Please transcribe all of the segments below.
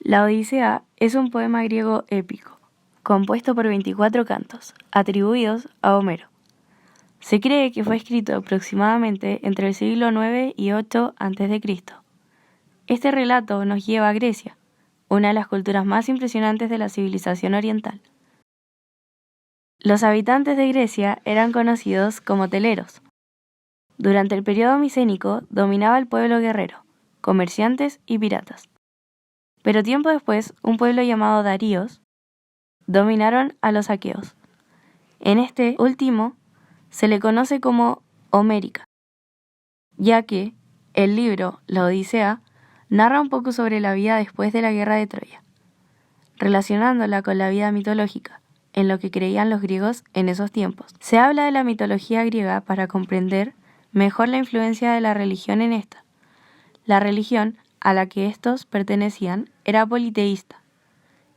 La Odisea es un poema griego épico, compuesto por 24 cantos, atribuidos a Homero. Se cree que fue escrito aproximadamente entre el siglo IX y VIII a.C. Este relato nos lleva a Grecia, una de las culturas más impresionantes de la civilización oriental. Los habitantes de Grecia eran conocidos como teleros. Durante el periodo micénico dominaba el pueblo guerrero, comerciantes y piratas. Pero tiempo después, un pueblo llamado daríos dominaron a los aqueos. En este último se le conoce como Homérica, ya que el libro La Odisea narra un poco sobre la vida después de la guerra de Troya, relacionándola con la vida mitológica, en lo que creían los griegos en esos tiempos. Se habla de la mitología griega para comprender mejor la influencia de la religión en esta. La religión a la que estos pertenecían era politeísta,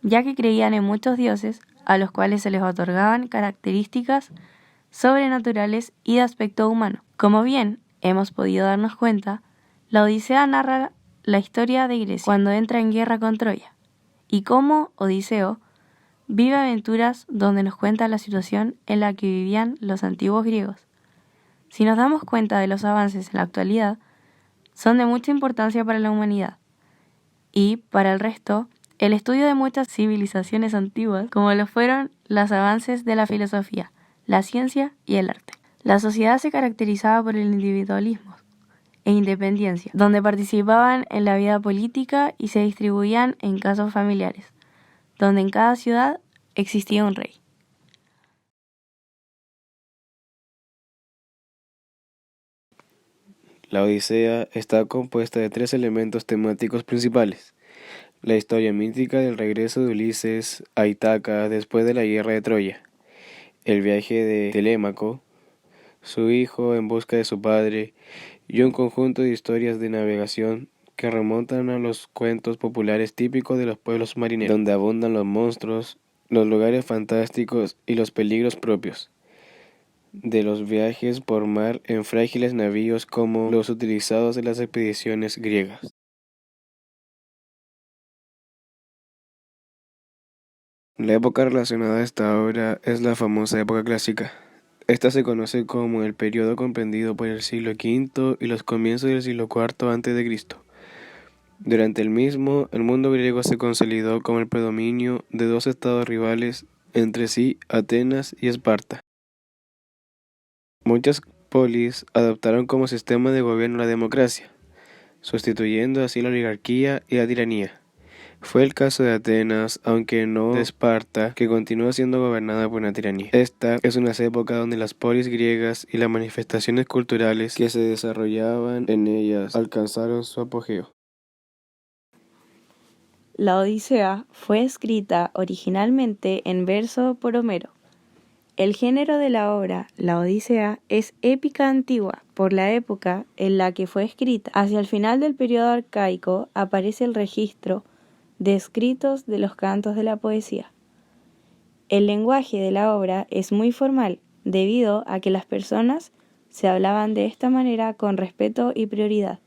ya que creían en muchos dioses a los cuales se les otorgaban características sobrenaturales y de aspecto humano. Como bien hemos podido darnos cuenta, la Odisea narra la historia de Grecia cuando entra en guerra con Troya, y cómo Odiseo vive aventuras donde nos cuenta la situación en la que vivían los antiguos griegos. Si nos damos cuenta de los avances en la actualidad, son de mucha importancia para la humanidad, y para el resto, el estudio de muchas civilizaciones antiguas, como lo fueron los avances de la filosofía, la ciencia y el arte. La sociedad se caracterizaba por el individualismo e independencia, donde participaban en la vida política y se distribuían en casos familiares, donde en cada ciudad existía un rey. La Odisea está compuesta de 3 elementos temáticos principales: la historia mítica del regreso de Ulises a Ítaca después de la guerra de Troya, el viaje de Telémaco, su hijo en busca de su padre, y un conjunto de historias de navegación que remontan a los cuentos populares típicos de los pueblos marineros, donde abundan los monstruos, los lugares fantásticos y los peligros propios de los viajes por mar en frágiles navíos como los utilizados en las expediciones griegas. La época relacionada a esta obra es la famosa época clásica. Esta se conoce como el periodo comprendido por el siglo V y los comienzos del siglo IV a.C. Durante el mismo, el mundo griego se consolidó como el predominio de 2 estados rivales entre sí, Atenas y Esparta. Muchas polis adoptaron como sistema de gobierno la democracia, sustituyendo así la oligarquía y la tiranía. Fue el caso de Atenas, aunque no de Esparta, que continúa siendo gobernada por una tiranía. Esta es una época donde las polis griegas y las manifestaciones culturales que se desarrollaban en ellas alcanzaron su apogeo. La Odisea fue escrita originalmente en verso por Homero. El género de la obra, la Odisea, es épica antigua por la época en la que fue escrita. Hacia el final del periodo arcaico aparece el registro de escritos de los cantos de la poesía. El lenguaje de la obra es muy formal debido a que las personas se hablaban de esta manera con respeto y prioridad.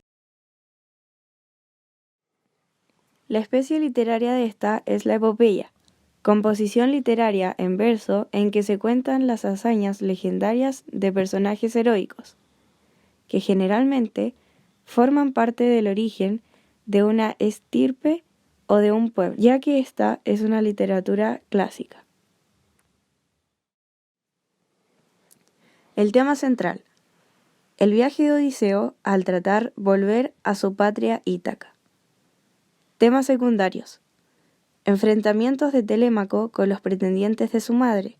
La especie literaria de esta es la epopeya, composición literaria en verso en que se cuentan las hazañas legendarias de personajes heroicos, que generalmente forman parte del origen de una estirpe o de un pueblo, ya que esta es una literatura clásica. El tema central: el viaje de Odiseo al tratar volver a su patria Ítaca. Temas secundarios: enfrentamientos de Telémaco con los pretendientes de su madre,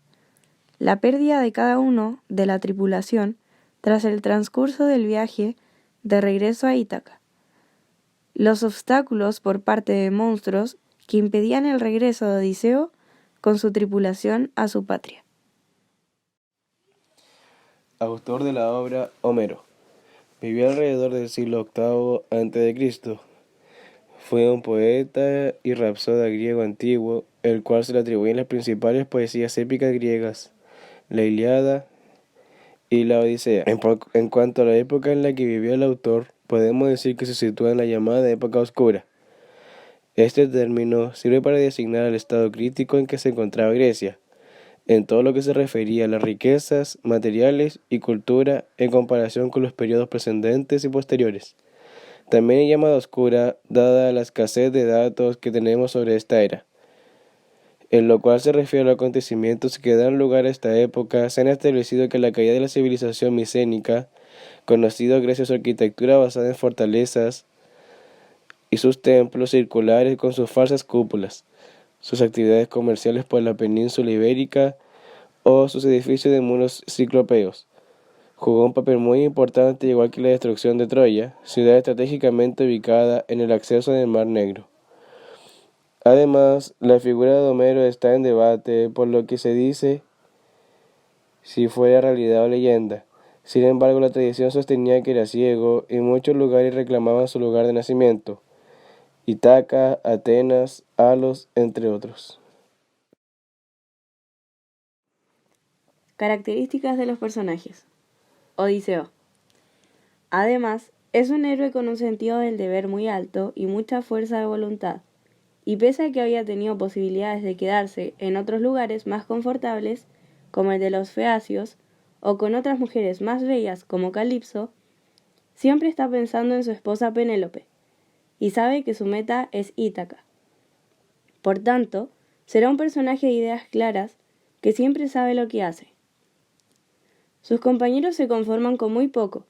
la pérdida de cada uno de la tripulación tras el transcurso del viaje de regreso a Ítaca, los obstáculos por parte de monstruos que impedían el regreso de Odiseo con su tripulación a su patria. Autor de la obra: Homero. Vivió alrededor del siglo VIII a.C. Fue un poeta y rapsoda griego antiguo, el cual se le atribuyen las principales poesías épicas griegas, la Ilíada y la Odisea. En cuanto a la época en la que vivió el autor, podemos decir que se sitúa en la llamada época oscura. Este término sirve para designar el estado crítico en que se encontraba Grecia, en todo lo que se refería a las riquezas, materiales y cultura en comparación con los periodos precedentes y posteriores. También es llamada oscura, dada la escasez de datos que tenemos sobre esta era, en lo cual se refiere a los acontecimientos que dan lugar a esta época. Se han establecido que la caída de la civilización micénica, conocido gracias a su arquitectura basada en fortalezas y sus templos circulares con sus falsas cúpulas, sus actividades comerciales por la península ibérica o sus edificios de muros ciclopeos, jugó un papel muy importante, igual que la destrucción de Troya, ciudad estratégicamente ubicada en el acceso del Mar Negro. Además, la figura de Homero está en debate por lo que se dice si fuera realidad o leyenda. Sin embargo, la tradición sostenía que era ciego y muchos lugares reclamaban su lugar de nacimiento: Ítaca, Atenas, Alos, entre otros. Características de los personajes. Odiseo. Además, es un héroe con un sentido del deber muy alto y mucha fuerza de voluntad, y pese a que había tenido posibilidades de quedarse en otros lugares más confortables, como el de los Feacios, o con otras mujeres más bellas como Calipso, siempre está pensando en su esposa Penélope, y sabe que su meta es Ítaca. Por tanto, será un personaje de ideas claras que siempre sabe lo que hace. Sus compañeros se conforman con muy poco,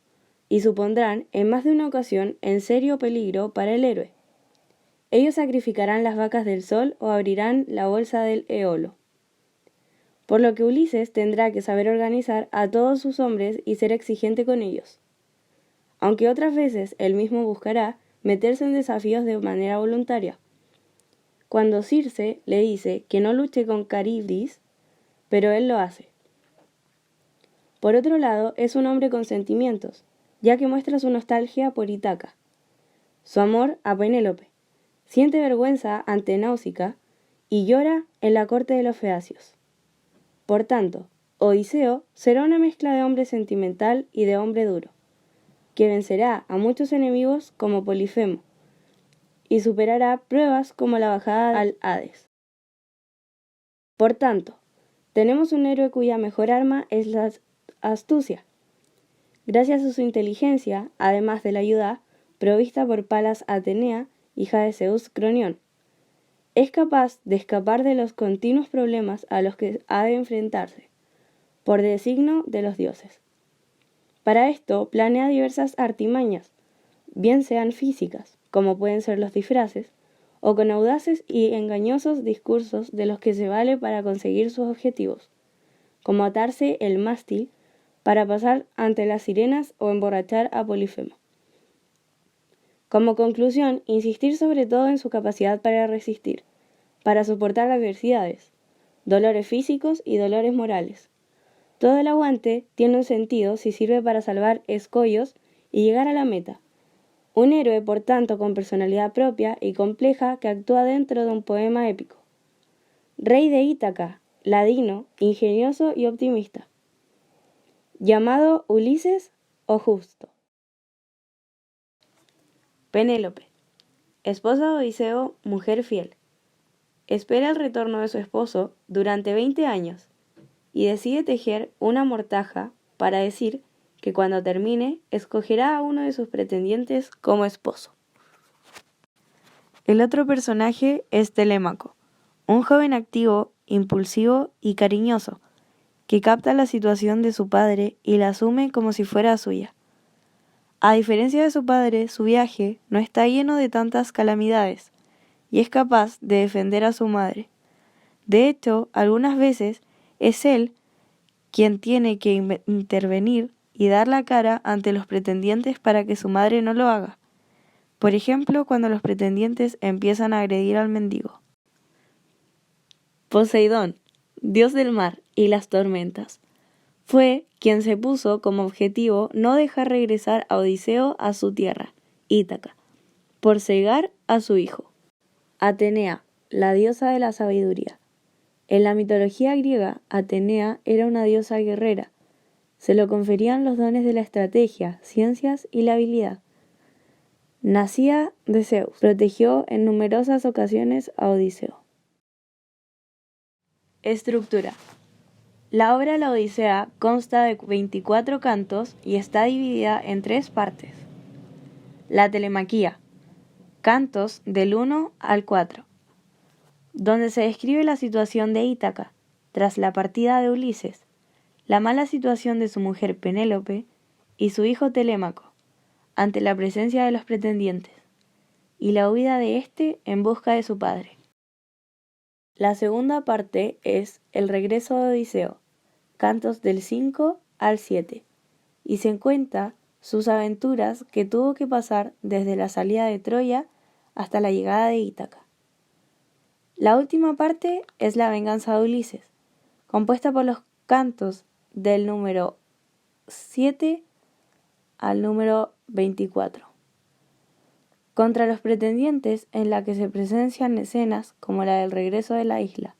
y supondrán en más de una ocasión en serio peligro para el héroe. Ellos sacrificarán las vacas del sol o abrirán la bolsa del Eolo. Por lo que Ulises tendrá que saber organizar a todos sus hombres y ser exigente con ellos. Aunque otras veces él mismo buscará meterse en desafíos de manera voluntaria. Cuando Circe le dice que no luche con Caribdis, pero él lo hace. Por otro lado, es un hombre con sentimientos, ya que muestra su nostalgia por Ítaca, su amor a Penélope, siente vergüenza ante Náusica y llora en la corte de los Feacios. Por tanto, Odiseo será una mezcla de hombre sentimental y de hombre duro, que vencerá a muchos enemigos como Polifemo y superará pruebas como la bajada al Hades. Por tanto, tenemos un héroe cuya mejor arma es la astucia. Gracias a su inteligencia, además de la ayuda provista por Palas Atenea, hija de Zeus Cronión, es capaz de escapar de los continuos problemas a los que ha de enfrentarse, por designio de los dioses. Para esto planea diversas artimañas, bien sean físicas, como pueden ser los disfraces, o con audaces y engañosos discursos de los que se vale para conseguir sus objetivos, como atarse el mástil para pasar ante las sirenas o emborrachar a Polifemo. Como conclusión, insistir sobre todo en su capacidad para resistir, para soportar adversidades, dolores físicos y dolores morales. Todo el aguante tiene un sentido si sirve para salvar escollos y llegar a la meta. Un héroe, por tanto, con personalidad propia y compleja que actúa dentro de un poema épico. Rey de Ítaca, ladino, ingenioso y optimista. Llamado Ulises o Justo. Penélope, esposa de Odiseo, mujer fiel. Espera el retorno de su esposo durante 20 años y decide tejer una mortaja para decir que cuando termine escogerá a uno de sus pretendientes como esposo. El otro personaje es Telémaco, un joven activo, impulsivo y cariñoso, que capta la situación de su padre y la asume como si fuera suya. A diferencia de su padre, su viaje no está lleno de tantas calamidades y es capaz de defender a su madre. De hecho, algunas veces es él quien tiene que intervenir y dar la cara ante los pretendientes para que su madre no lo haga. Por ejemplo, cuando los pretendientes empiezan a agredir al mendigo. Poseidón, dios del mar y las tormentas, fue quien se puso como objetivo no dejar regresar a Odiseo a su tierra, Ítaca, por cegar a su hijo. Atenea, la diosa de la sabiduría. En la mitología griega, Atenea era una diosa guerrera. Se le conferían los dones de la estrategia, ciencias y la habilidad. Nacida de Zeus, protegió en numerosas ocasiones a Odiseo. Estructura. La obra La Odisea consta de 24 cantos y está dividida en 3 partes. La Telemaquía, cantos del 1 al 4, donde se describe la situación de Ítaca tras la partida de Ulises, la mala situación de su mujer Penélope y su hijo Telémaco ante la presencia de los pretendientes, y la huida de éste en busca de su padre. La segunda parte es el regreso de Odiseo, cantos del 5 al 7, y se cuenta sus aventuras que tuvo que pasar desde la salida de Troya hasta la llegada de Ítaca. La última parte es la venganza de Ulises, compuesta por los cantos del número 7 al número 24. Contra los pretendientes, en la que se presencian escenas como la del regreso de la isla,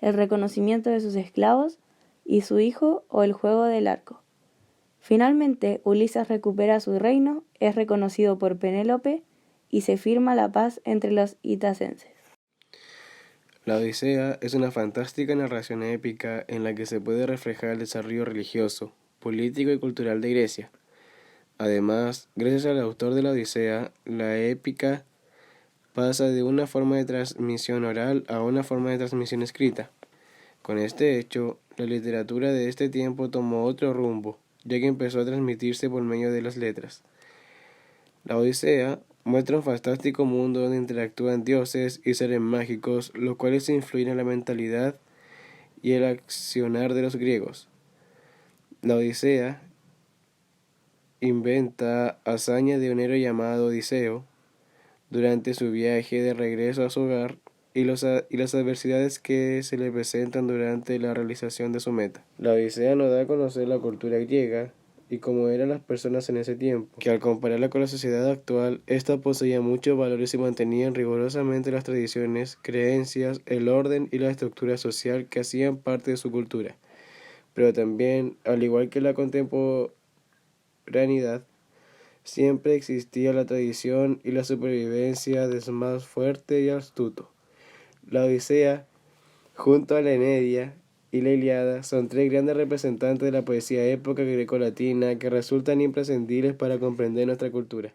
el reconocimiento de sus esclavos y su hijo o el juego del arco. Finalmente, Ulises recupera su reino, es reconocido por Penélope y se firma la paz entre los itacenses. La Odisea es una fantástica narración épica en la que se puede reflejar el desarrollo religioso, político y cultural de Grecia. Además, gracias al autor de la Odisea, la épica pasa de una forma de transmisión oral a una forma de transmisión escrita. Con este hecho, la literatura de este tiempo tomó otro rumbo, ya que empezó a transmitirse por medio de las letras. La Odisea muestra un fantástico mundo donde interactúan dioses y seres mágicos, los cuales influyen en la mentalidad y el accionar de los griegos. La Odisea inventa hazaña de un héroe llamado Odiseo durante su viaje de regreso a su hogar y las adversidades que se le presentan durante la realización de su meta. La Odisea nos da a conocer la cultura griega y cómo eran las personas en ese tiempo, que al compararla con la sociedad actual, esta poseía muchos valores y mantenían rigurosamente las tradiciones, creencias, el orden y la estructura social que hacían parte de su cultura. Pero también, al igual que la contemporaneidad, siempre existía la tradición y la supervivencia del más fuerte y astuto. La Odisea, junto a la Eneida y la Ilíada, son 3 grandes representantes de la poesía época grecolatina que resultan imprescindibles para comprender nuestra cultura.